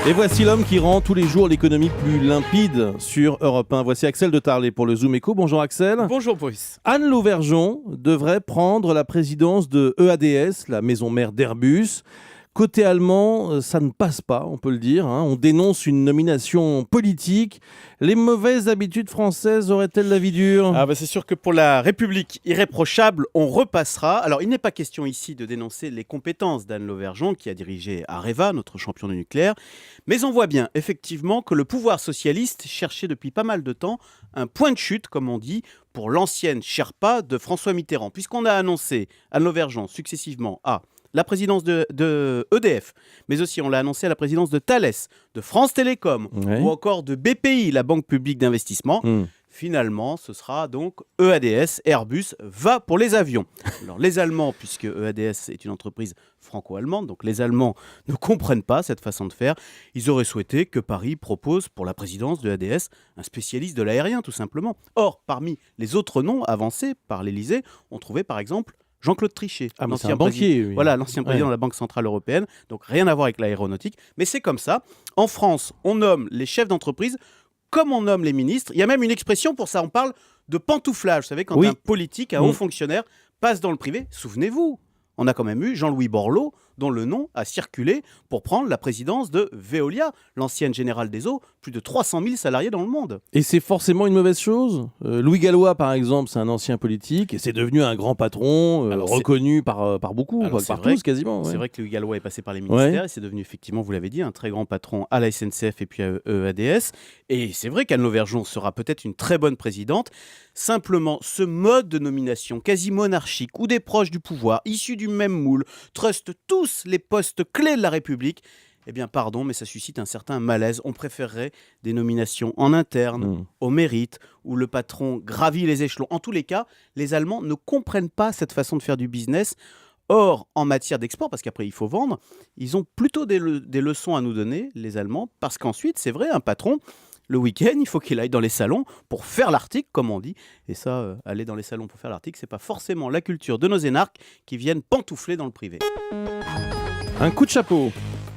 Et voici l'homme qui rend tous les jours l'économie plus limpide sur Europe 1. Voici Axel de Tarlet pour le Zoom Echo. Bonjour Axel. Bonjour Boris. Anne Lauvergeon devrait prendre la présidence de EADS, la maison mère d'Airbus. Côté allemand, ça ne passe pas, on peut le dire. On dénonce une nomination politique. Les mauvaises habitudes françaises auraient-elles la vie dure ? C'est sûr que pour la République irréprochable, on repassera. Alors, il n'est pas question ici de dénoncer les compétences d'Anne Lauvergeon, qui a dirigé Areva, notre champion du nucléaire. Mais on voit bien, effectivement, que le pouvoir socialiste cherchait depuis pas mal de temps un point de chute, comme on dit, pour l'ancienne Sherpa de François Mitterrand. Puisqu'on a annoncé Anne Lauvergeon successivement à la présidence de EDF, mais aussi on l'a annoncé à la présidence de Thales, de France Télécom, ou encore de BPI, la Banque Publique d'Investissement. Finalement, ce sera donc EADS, Airbus, va pour les avions. Alors les Allemands, puisque EADS est une entreprise franco-allemande, donc les Allemands ne comprennent pas cette façon de faire. Ils auraient souhaité que Paris propose pour la présidence de EADS un spécialiste de l'aérien, tout simplement. Or, parmi les autres noms avancés par l'Élysée, on trouvait par exemple Jean-Claude Trichet, l'ancien banquier, oui. Voilà, l'ancien président de la Banque Centrale Européenne, donc rien à voir avec l'aéronautique, mais c'est comme ça. En France, on nomme les chefs d'entreprise comme on nomme les ministres. Il y a même une expression pour ça, on parle de pantouflage. Vous savez, quand un politique, un haut fonctionnaire passe dans le privé, souvenez-vous, on a quand même eu Jean-Louis Borloo, dont le nom a circulé pour prendre la présidence de Veolia, l'ancienne générale des eaux, plus de 300 000 salariés dans le monde. Et c'est forcément une mauvaise chose. Louis Gallois, par exemple, c'est un ancien politique et c'est devenu un grand patron, reconnu par beaucoup, par tous quasiment. C'est vrai que Louis Gallois est passé par les ministères et c'est devenu effectivement, vous l'avez dit, un très grand patron à la SNCF et puis à EADS. Et c'est vrai qu'Anne Lauvergeon sera peut-être une très bonne présidente. Simplement, ce mode de nomination quasi monarchique où des proches du pouvoir, issus du même moule, trustent tous les postes clés de la République, eh bien pardon, mais ça suscite un certain malaise. On préférerait des nominations en interne, au mérite, où le patron gravit les échelons. En tous les cas, les Allemands ne comprennent pas cette façon de faire du business. Or, en matière d'export, parce qu'après il faut vendre, ils ont plutôt des leçons à nous donner, les Allemands, parce qu'ensuite, c'est vrai, un patron, le week-end, il faut qu'il aille dans les salons pour faire l'article, comme on dit. Et ça, aller dans les salons pour faire l'article, c'est pas forcément la culture de nos énarques qui viennent pantoufler dans le privé. Un coup de chapeau.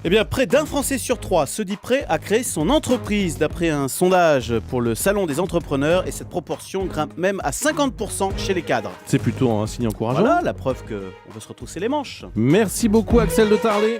Eh bien, près d'un Français sur 3 se dit prêt à créer son entreprise, d'après un sondage pour le Salon des entrepreneurs, et cette proportion grimpe même à 50% chez les cadres. C'est plutôt un signe encourageant. Voilà, la preuve qu'on veut se retrousser les manches. Merci beaucoup Axel de Tarlet.